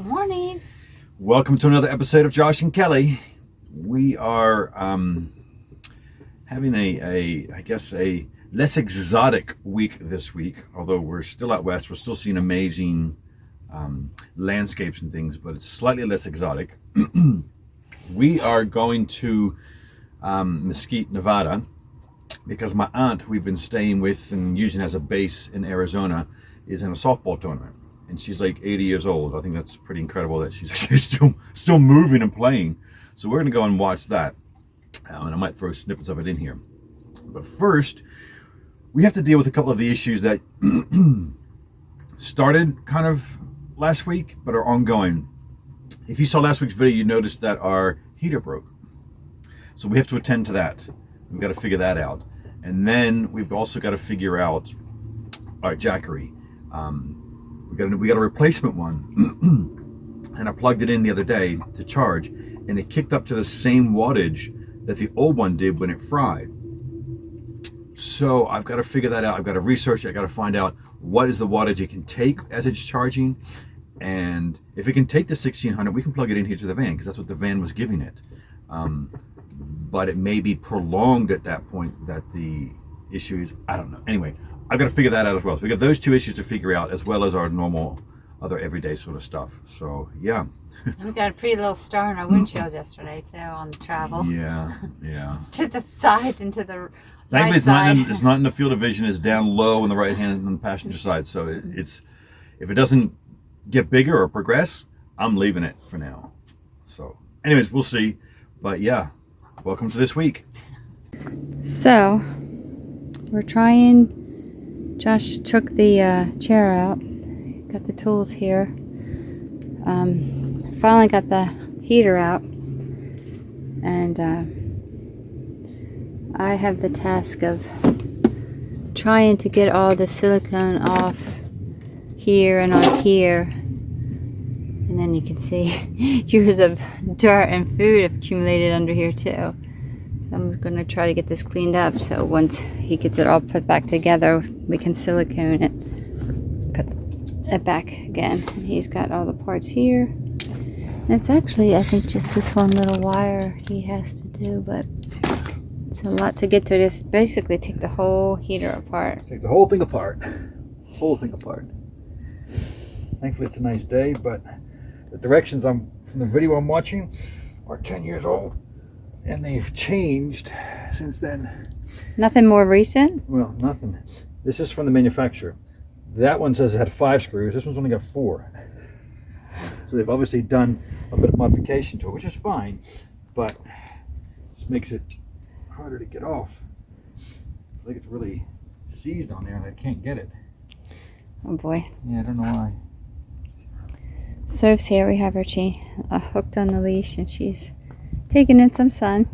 Good morning. Welcome to another episode of Josh and Kelly. We are having I guess a less exotic week this week. Although we're still out west, we're still seeing amazing landscapes and things, but it's slightly less exotic. We are going to Mesquite, Nevada, because my aunt, who we've been staying with and using as a base in Arizona, is in a softball tournament. And she's like 80 years old. I think that's pretty incredible that she's actually still moving and playing. So we're going to go and watch that. And I might throw snippets of it in here. But first, we have to deal with a couple of the issues that started kind of last week, but are ongoing. If you saw last week's video, you noticed that our heater broke. So we have to attend to that. We've got to figure that out. And then we've also got to figure out our jackery. We got a replacement one, and I plugged it in the other day to charge, and it kicked up to the same wattage that the old one did when it fried. So I've got to figure that out. I've got to research it. I've got to find out what is the wattage it can take as it's charging, and if it can take the 1600, we can plug it in here to the van, because that's what the van was giving it. But it may be prolonged at that point that the issue is, I don't know. Anyway, I've got to figure that out as well. So we got those two issues to figure out, as well as our normal, other everyday sort of stuff. So yeah. And we got a pretty little star in our windshield yesterday too on the travel. Yeah. It's to the side and to the Thankfully, right it's side. it's not in the field of vision. It's down low on the right hand on the passenger side. So it's if it doesn't get bigger or progress, I'm leaving it for now. So, anyways, we'll see. But yeah, welcome to this week. So, we're trying. Josh took the chair out. Got the tools here. Finally got the heater out. And I have the task of trying to get all the silicone off here and on here. And then you can see years of dirt and food have accumulated under here too. So I'm going to try to get this cleaned up, so once he gets it all put back together, we can silicone it, put it back again. And he's got all the parts here. And it's actually, I think, just this one little wire he has to do, but it's a lot to get to. Just basically take the whole heater apart. Take the whole thing apart. Whole thing apart. Thankfully, it's a nice day, but the directions from the video I'm watching are 10 years old. And they've changed since then. Nothing more recent? Well, nothing. This is from the manufacturer. That one says it had 5 screws. This one's only got 4. So they've obviously done a bit of modification to it, which is fine, but just makes it harder to get off. I think it's really seized on there and I can't get it. Oh boy. Yeah, I don't know why. Soph's here. We have her hooked on the leash, and she's taking in some sun.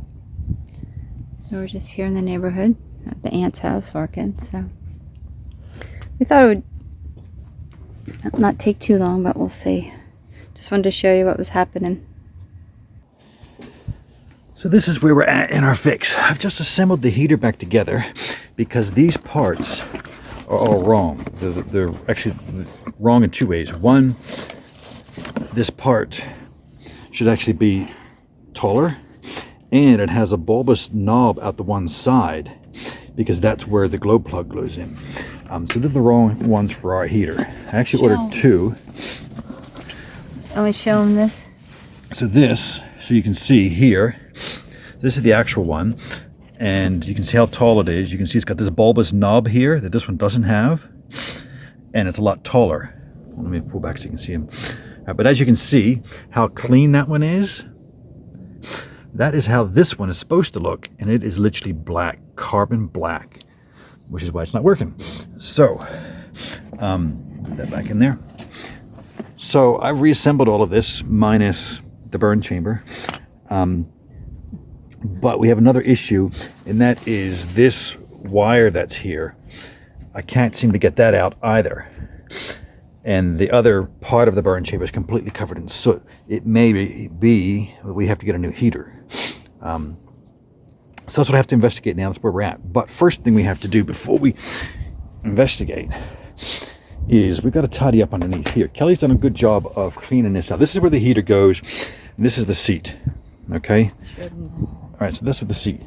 So we're just here in the neighborhood at the aunt's house working. So we thought it would not take too long, but we'll see. Just wanted to show you what was happening. So this is where we're at in our fix. I've just assembled the heater back together because these parts are all wrong. They're actually wrong in 2 ways. One, this part should actually be taller, and it has a bulbous knob out the one side because that's where the glow plug goes in. So they're the wrong ones for our heater. I actually ordered 2. Let me show them this. So you can see here, this is the actual one, and you can see how tall it is. You can see it's got this bulbous knob here that this one doesn't have, and it's a lot taller. Let me pull back so you can see them. But as you can see how clean that one is, that is how this one is supposed to look, and it is literally black, carbon black, which is why it's not working. So, put that back in there. So I've reassembled all of this, minus the burn chamber. But we have another issue, and that is this wire that's here. I can't seem to get that out either. And the other part of the burn chamber is completely covered in soot. It may be that we have to get a new heater. So that's what I have to investigate now. That's where we're at. But first thing we have to do before we investigate is we've got to tidy up underneath here. Kelly's done a good job of cleaning this out. This is where the heater goes, and this is the seat. Okay? All right, so this is the seat.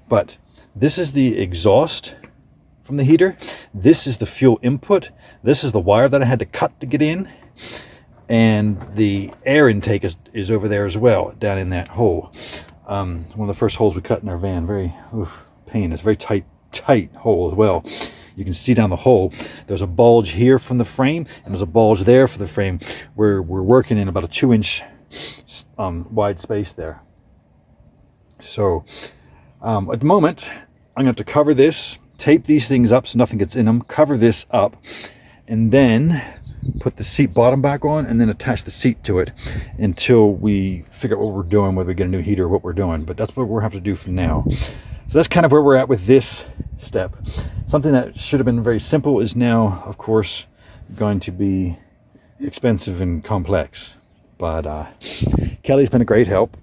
But this is the exhaust from the heater. This is the fuel input. This is the wire that I had to cut to get in. And the air intake is over there as well, down in that hole. One of the first holes we cut in our van. Very pain. It's a very tight hole as well. You can see down the hole. There's a bulge here from the frame, and there's a bulge there for the frame. We're working in about a 2-inch wide space there. So at the moment, I'm going to have to cover this, tape these things up so nothing gets in them, cover this up, and then put the seat bottom back on, and then attach the seat to it until we figure out what we're doing, whether we get a new heater or what we're doing. But that's what we'll have to do for now. So that's kind of where we're at with this step. Something that should have been very simple is now, of course, going to be expensive and complex. But Kelly's been a great help.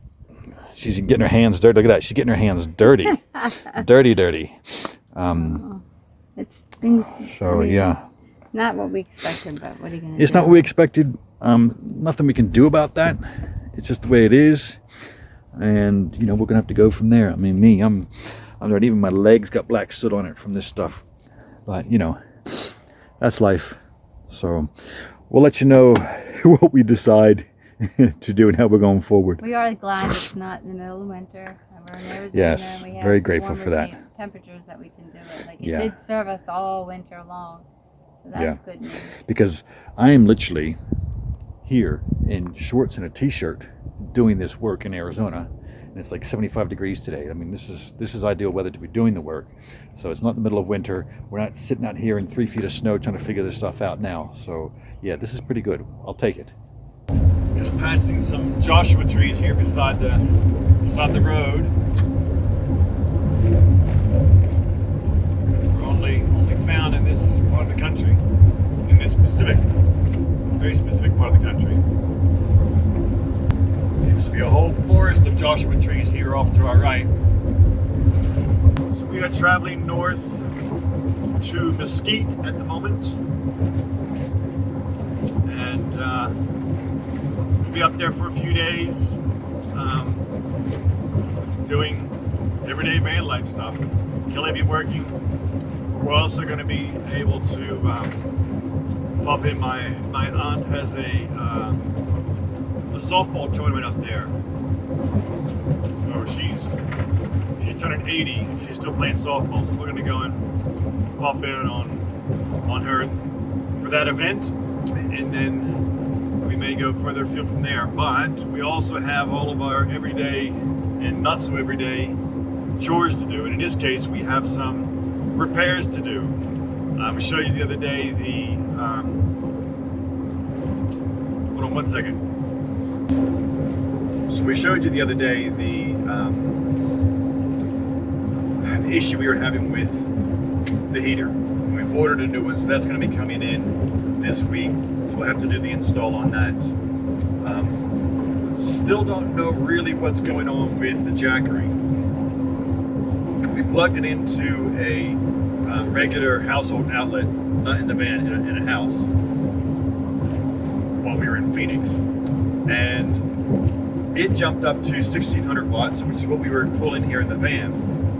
She's getting her hands dirty. Look at that. She's getting her hands dirty. dirty. It's things. So, yeah. Not what we expected, but what are you going to do? It's not what we expected. Nothing we can do about that. It's just the way it is. And, you know, we're going to have to go from there. I mean, I'm not even, my legs got black soot on it from this stuff. But, you know, that's life. So we'll let you know what we decide to do and how we're going forward. We are glad it's not in the middle of winter. We're in Arizona. Yes, and we have very grateful for that. Temperatures that we can do it. Like, it Yeah. did serve us all winter long. So that's good news. Because I am literally here in shorts and a t-shirt doing this work in Arizona, and it's like 75 degrees today. I mean, this is ideal weather to be doing the work. So it's not the middle of winter. We're not sitting out here in 3 feet of snow trying to figure this stuff out now. So yeah, this is pretty good. I'll take it. Just patching some Joshua trees here beside the road. We're only found in this part of the country, in this very specific part of the country. Seems to be a whole forest of Joshua trees here off to our right. So we are traveling north to Mesquite at the moment, and we'll be up there for a few days, doing everyday van life stuff. Kelly will be working. We're also going to be able to pop in. My aunt has a softball tournament up there. So she's turning 80 and she's still playing softball. So we're going to go and pop in on her for that event, and then we may go further afield from there. But we also have all of our everyday and not so everyday chores to do, and in this case we have some repairs to do. We showed you the other day the hold on one second. So we showed you the other day the issue we were having with the heater. We ordered a new one, so that's going to be coming in this week. So we'll have to do the install on that. Still don't know really what's going on with the jackering. We plugged it into a regular household outlet, not in the van, in a house, while we were in Phoenix, and it jumped up to 1600 watts, which is what we were pulling here in the van.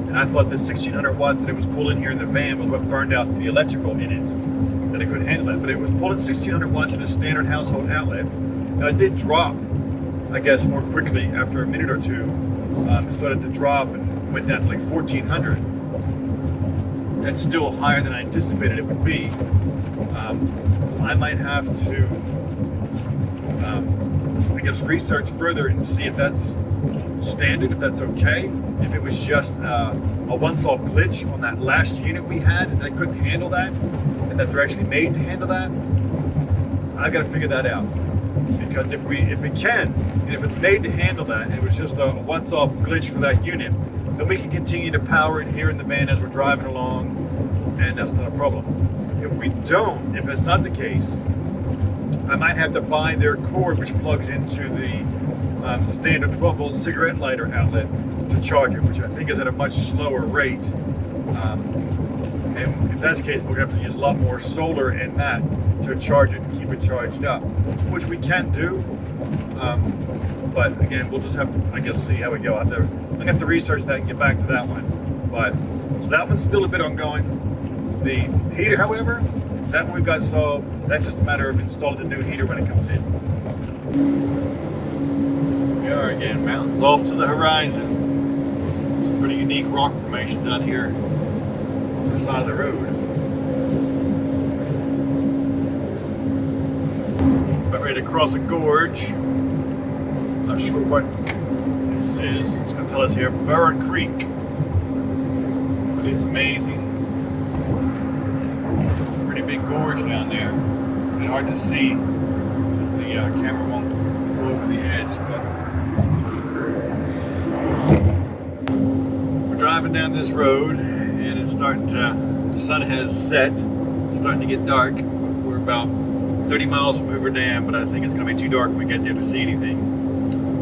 And I thought the 1600 watts that it was pulling here in the van was what burned out the electrical in it, that it couldn't handle it. But it was pulling 1600 watts in a standard household outlet. Now it did drop, I guess, more quickly after a minute or two. It started to drop and went down to like 1400. That's still higher than I anticipated it would be. So I might have to, I guess, research further and see if that's standard, if that's okay. If it was just a once-off glitch on that last unit we had and that couldn't handle that, and that they're actually made to handle that. I've got to figure that out. Because if it can, and if it's made to handle that, and it was just a once-off glitch for that unit, then we can continue to power it here in the van as we're driving along, and that's not a problem. If we don't, if that's not the case, I might have to buy their cord, which plugs into the standard 12-volt cigarette lighter outlet to charge it, which I think is at a much slower rate. And in this case, we're going to have to use a lot more solar in that to charge it and keep it charged up, which we can do. But again, we'll just have to, I guess, see how we go. I'm going to have to research that and get back to that one. But so that one's still a bit ongoing. The heater, however, that one we've got solved. That's just a matter of installing the new heater when it comes in. We are again, mountains off to the horizon. Some pretty unique rock formations out here on the side of the road. About ready to cross a gorge. Not sure what this is. It's going to tell us here, Burr Creek. But it's amazing. Pretty big gorge down there. It's been hard to see because the camera won't go over the edge. But we're driving down this road and it's starting to, the sun has set. It's starting to get dark. We're about 30 miles from Hoover Dam, but I think it's going to be too dark when we get there to see anything.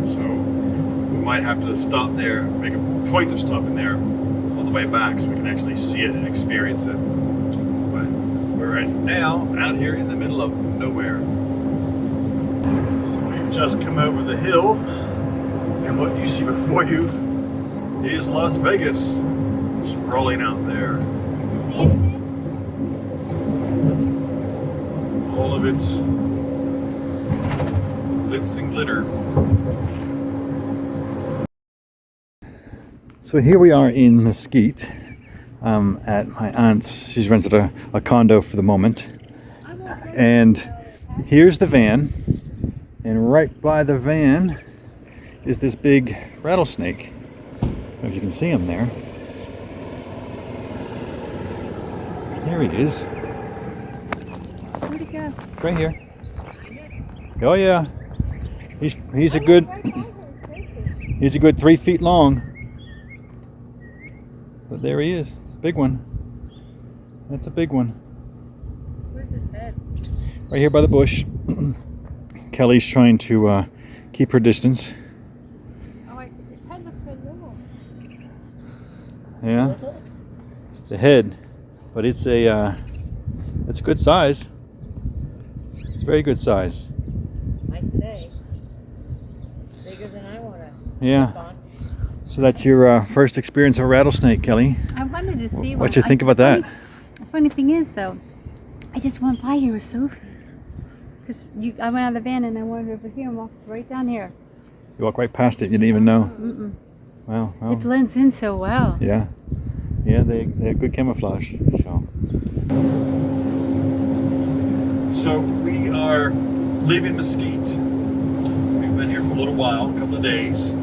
So we might have to stop there, make a point of stopping there on the way back so we can actually see it and experience it. But we're right now out here in the middle of nowhere. So we've just come over the hill, and what you see before you is Las Vegas sprawling out there. You see anything? All of its glitz and glitter. So here we are in Mesquite at my aunt's. She's rented a condo for the moment. And here's the van. And right by the van is this big rattlesnake. I don't know if you can see him there. There he is. Where'd he go? Right here. Oh yeah. He's a good 3 feet long. But there he is. It's a big one. That's a big one. Where's his head? Right here by the bush. Kelly's trying to keep her distance. Oh, I see. His head looks so little. Yeah. The head. But it's a good size. It's a very good size. I'd say. Bigger than I want to. Yeah. So that's your first experience of a rattlesnake, Kelly. I wanted to see What you think about that? The funny thing is, though, I just went by here with Sophie. Because I went out of the van and I wandered over here and walked right down here. You walk right past it, you didn't even know. Mm-mm. Well, It blends in so well. yeah. Yeah, they have good camouflage. So we are leaving Mesquite. We've been here for a little while, a couple of days.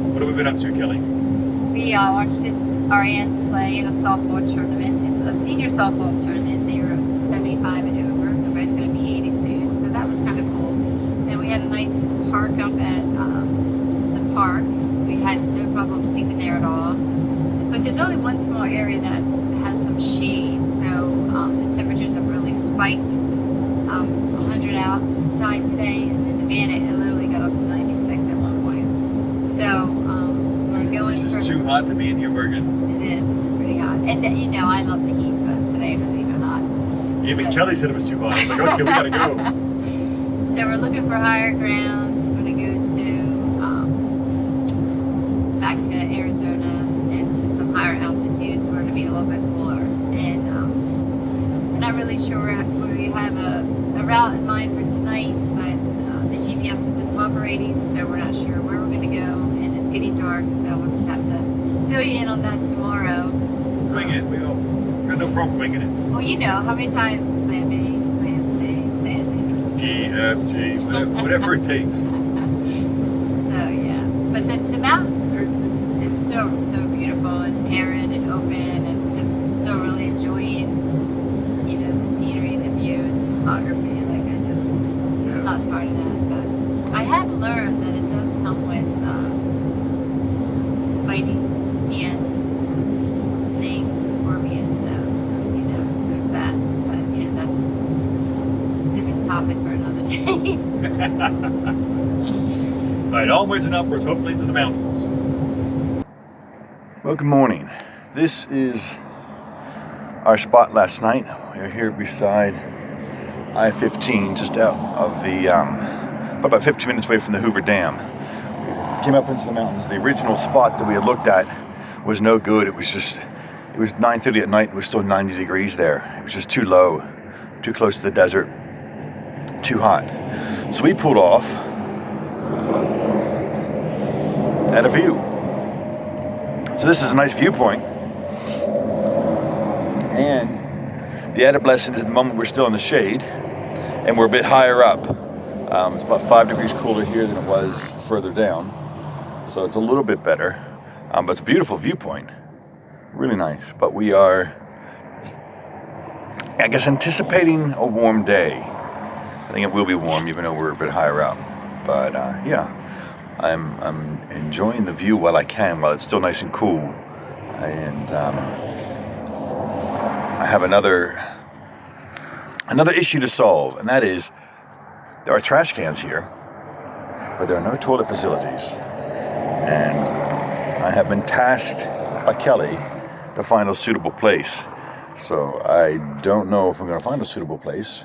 What have we been up to, Kelly? We watched our aunts play in a softball tournament. It's a senior softball tournament. They were 75 and over. They're both going to be 80 soon, so that was kind of cool. And we had a nice park up at the park. We had no problem sleeping there at all. But there's only one small area that has some shade, so the temperatures have really spiked. 100 outside today, and in the van it literally got up to 96 at one point. So we're going. This is too hot to be in here working. It is. It's pretty hot, and you know I love the heat, but today it was even hot. Even Kelly said it was too hot. I was like, okay, we gotta go. So we're looking for higher ground. We're gonna go to back to Arizona and to some higher altitudes where it'll be a little bit cooler. And we're not really sure where we have a route in mind for tonight, but the GPS isn't cooperating, so we're not sure where we're gonna go. And it's getting dark, so we'll just have to fill you in on that tomorrow. Wing it. We got no problem winging it. Well, you know how many times plan B, plan C, plan D. E, F, G, whatever it takes. So yeah, but the mountains are just, it's still so beautiful and arid and open and just still really enjoying, you know, the scenery, the view, and topography. Like I'm not tired of that, but I have learned that it does come with biting ants, snakes, and scorpions though, so you know, there's that. But yeah, that's a different topic for another day. All right, onwards and upwards, hopefully into the mountains. Well, good morning. This is our spot last night. We're here beside I-15, just out of the, about 15 minutes away from the Hoover Dam. We came up into the mountains. The original spot that we had looked at was no good. It was 9:30 at night and it was still 90 degrees there. It was just too low, too close to the desert, too hot. So we pulled off at a view. So this is a nice viewpoint. And the added blessing is at the moment we're still in the shade and we're a bit higher up. It's about 5 degrees cooler here than it was further down. So it's a little bit better. But it's a beautiful viewpoint. Really nice. But we are, I guess, anticipating a warm day. I think it will be warm even though we're a bit higher up. But yeah, I'm enjoying the view while I can, while it's still nice and cool. And I have another issue to solve, and that is there are trash cans here, but there are no toilet facilities. And I have been tasked by Kelly to find a suitable place. So I don't know if I'm going to find a suitable place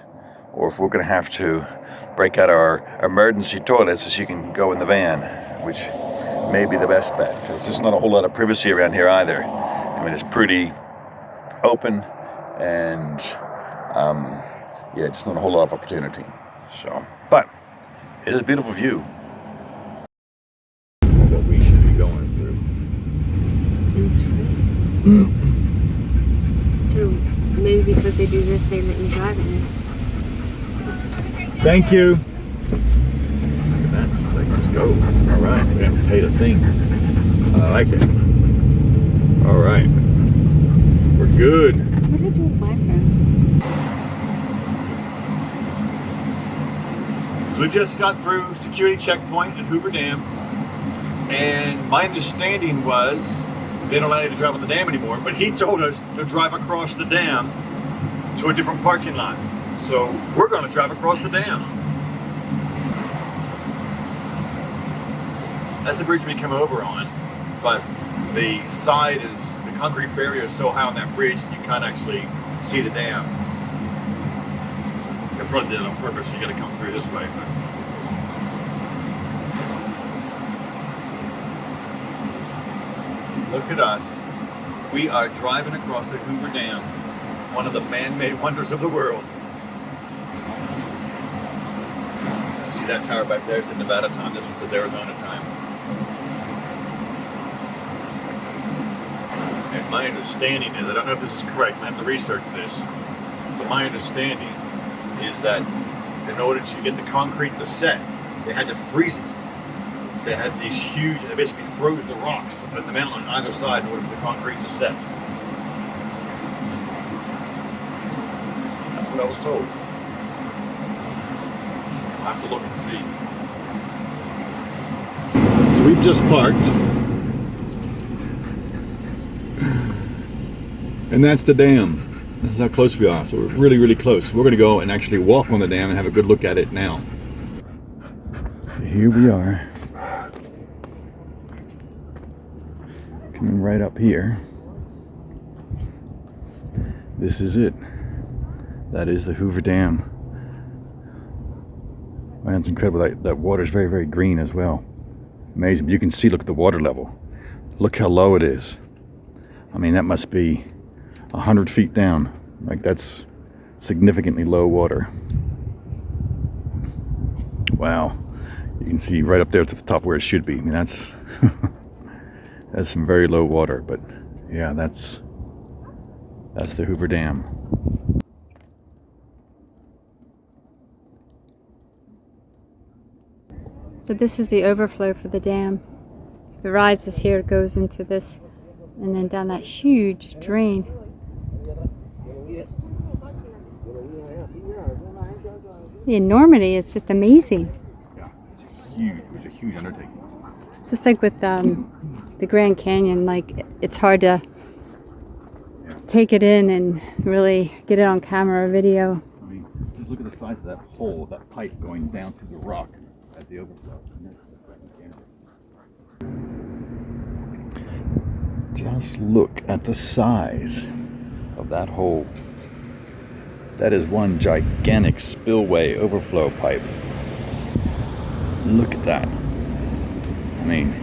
or if we're going to have to break out our emergency toilets so she can go in the van, which may be the best bet because there's not a whole lot of privacy around here either. I mean, it's pretty open and yeah, just not a whole lot of opportunity. So, but it is a beautiful view. What we should be going through. And it's free. So maybe because they do this, they let you drive in it. Thank you. Look at that. Like, let's go. All right. We have to pay the thing. I like it. All right. We're good. What did I do with my phone? So we've just got through security checkpoint at Hoover Dam. And my understanding was they don't allow you to drive on the dam anymore, but he told us to drive across the dam to a different parking lot. So we're going to drive across the dam. That's the bridge we come over on, but the side is, the concrete barrier is so high on that bridge you can't actually see the dam. I probably did it on purpose, so you got to come through this way. But look at us. We are driving across the Hoover Dam, one of the man-made wonders of the world. You see that tower back there? It's the Nevada time. This one says Arizona time. And my understanding is, I don't know if this is correct, I have to research this, but my understanding is that in order to get the concrete to set, they had to freeze it. They had these huge, they basically froze the rocks at the mountain on either side in order for the concrete to set. That's what I was told. I'll have to look and see. So we've just parked. And that's the dam. This is how close we are. So we're really, really close. We're going to go and actually walk on the dam and have a good look at it now. So here we are. Coming right up here. This is it. That is the Hoover Dam. Man, it's incredible. That water is very, very green as well. Amazing. You can see, look at the water level. Look how low it is. I mean, that must be 100 feet down. Like, that's significantly low water. Wow. You can see right up there to the top where it should be. I mean, that's that's some very low water, but yeah, that's the Hoover Dam. So this is the overflow for the dam. If it rises here, it goes into this and then down that huge drain. The enormity is just amazing. Yeah, it's huge. It was a huge undertaking. It's just like with the Grand Canyon, like it's hard to take it in and really get it on camera or video. I mean, just look at the size of that hole, that pipe going down through the rock at the overflow. Just look at the size of that hole. That is one gigantic spillway overflow pipe. Look at that. I mean,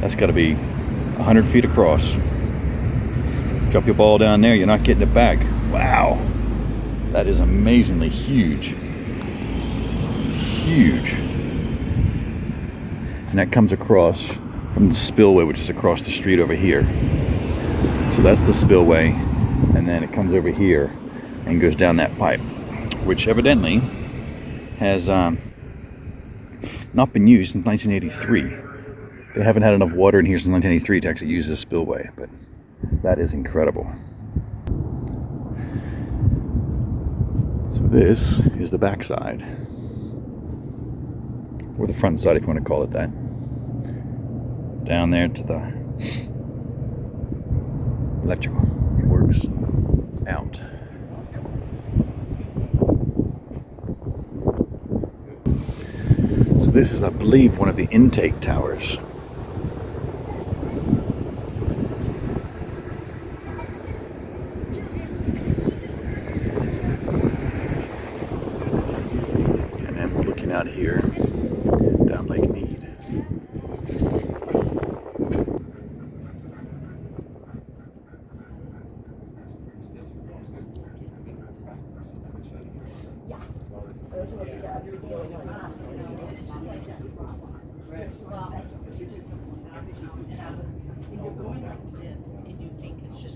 that's got to be 100 feet across. Drop your ball down there, you're not getting it back. Wow. That is amazingly huge. Huge. And that comes across from the spillway, which is across the street over here. So that's the spillway, and then it comes over here and goes down that pipe, which evidently has not been used since 1983. They haven't had enough water in here since 1983 to actually use this spillway, but that is incredible. So this is the back side, or the front side if you want to call it that. Down there to the electrical works out. So this is, I believe, one of the intake towers. And then we're looking out here down Lake Mead.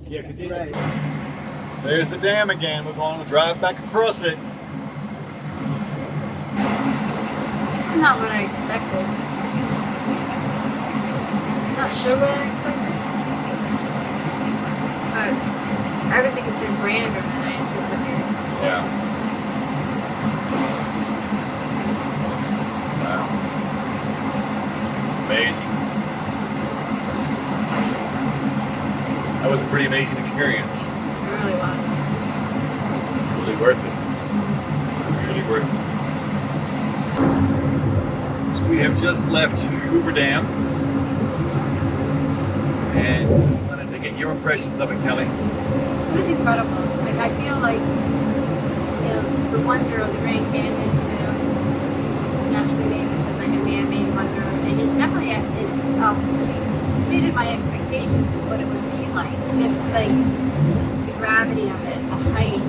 Yeah, because there's the dam again. We're going to drive back across it. This is not what I expected. Not sure what I expected. But everything has been grander than I anticipated. Yeah. Wow. Amazing. That was a pretty amazing experience. It really was. Really worth it. Really worth it. So we have just left Hoover Dam. And I wanted to get your impressions of it, Kelly. It was incredible. Like, I feel like, the wonder of the Grand Canyon, naturally made this is like a man-made wonder. And it definitely exceeded my expectations of what it would be like. Just like the gravity of it, the height,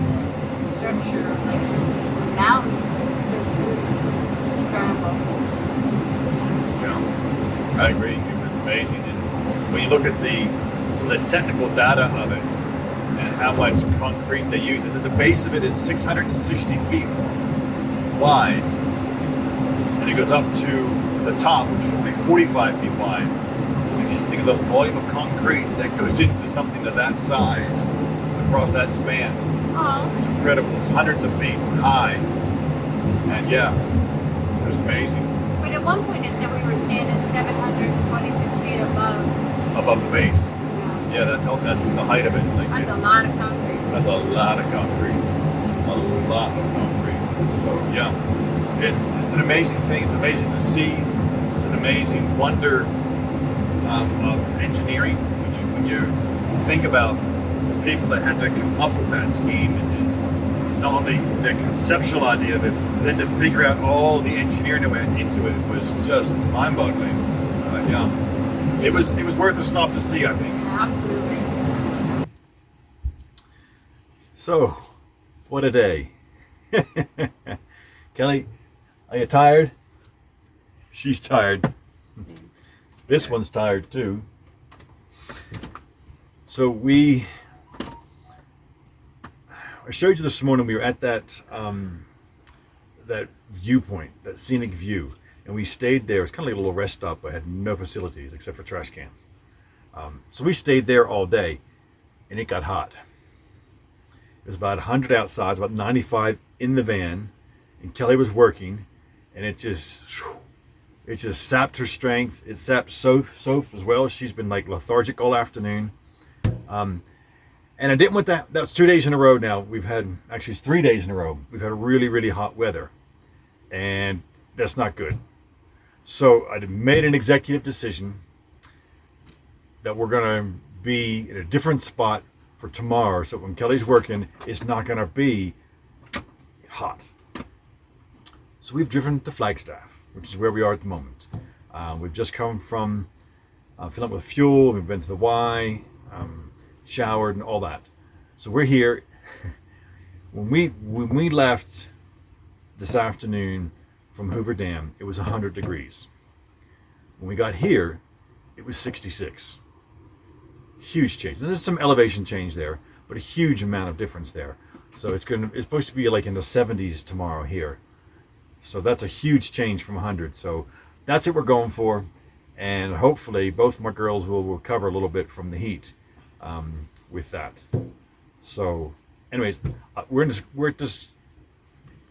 the structure, like the mountains. It's just incredible. Yeah, I agree. It was amazing. And when you look at some of the technical data of it and how much concrete they use, is at the base of it is 660 feet wide, and it goes up to the top, which is only 45 feet wide. When you think of the volume of concrete that goes into something of that size across that span, it's incredible. It's hundreds of feet high, and yeah, just amazing. But at one point it said we were standing 726 feet above. Above the base. Yeah. Yeah, that's the height of it. Like That's it's- a lot of concrete. That's a lot of concrete. A lot of concrete. So yeah, it's an amazing thing. It's amazing to see. It's an amazing wonder of engineering when you think about the people that had to come up with that scheme and not only the conceptual idea of it, but then to figure out all the engineering that went into it was just mind-boggling. Yeah, it was worth a stop to see, I think. Yeah, absolutely. So, what a day. Kelly, are you tired? She's tired. This one's tired too. So I showed you this morning, we were at that viewpoint, that scenic view, and we stayed there. It was kind of like a little rest stop, but had no facilities except for trash cans. So we stayed there all day, and it got hot. It was about 100 outside, about 95 in the van, and Kelly was working, and it just sapped her strength. It sapped Soph as well. She's been like lethargic all afternoon. And I didn't want that. That's 2 days in a row now. Actually it's 3 days in a row. We've had really, really hot weather, and that's not good. So I made an executive decision. that we're going to be in a different spot for tomorrow. So when Kelly's working, it's not going to be hot. So we've driven to Flagstaff, which is where we are at the moment. We've just come from filling up with fuel. We've been to the Y, showered, and all that. So we're here. When we left this afternoon from Hoover Dam, it was 100 degrees. When we got here, it was 66. Huge change. And there's some elevation change there, but a huge amount of difference there. So it's supposed to be like in the 70s tomorrow here. So that's a huge change from 100. So that's what we're going for, and hopefully both my girls will recover a little bit from the heat with that. So, anyways, we're at this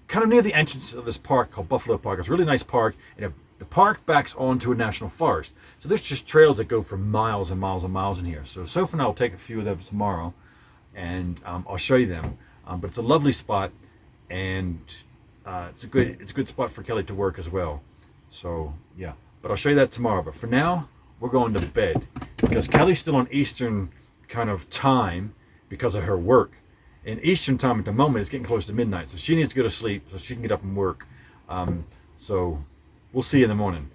kind of near the entrance of this park called Buffalo Park. It's a really nice park, and the park backs onto a national forest. So there's just trails that go for miles and miles and miles in here. So Sophie and I will take a few of them tomorrow, and I'll show you them. But it's a lovely spot, and it's a good spot for Kelly to work as well. So yeah, but I'll show you that tomorrow. But for now, we're going to bed because Kelly's still on Eastern kind of time because of her work. And Eastern time at the moment is getting close to midnight, so she needs to go to sleep so she can get up and work. So we'll see you in the morning.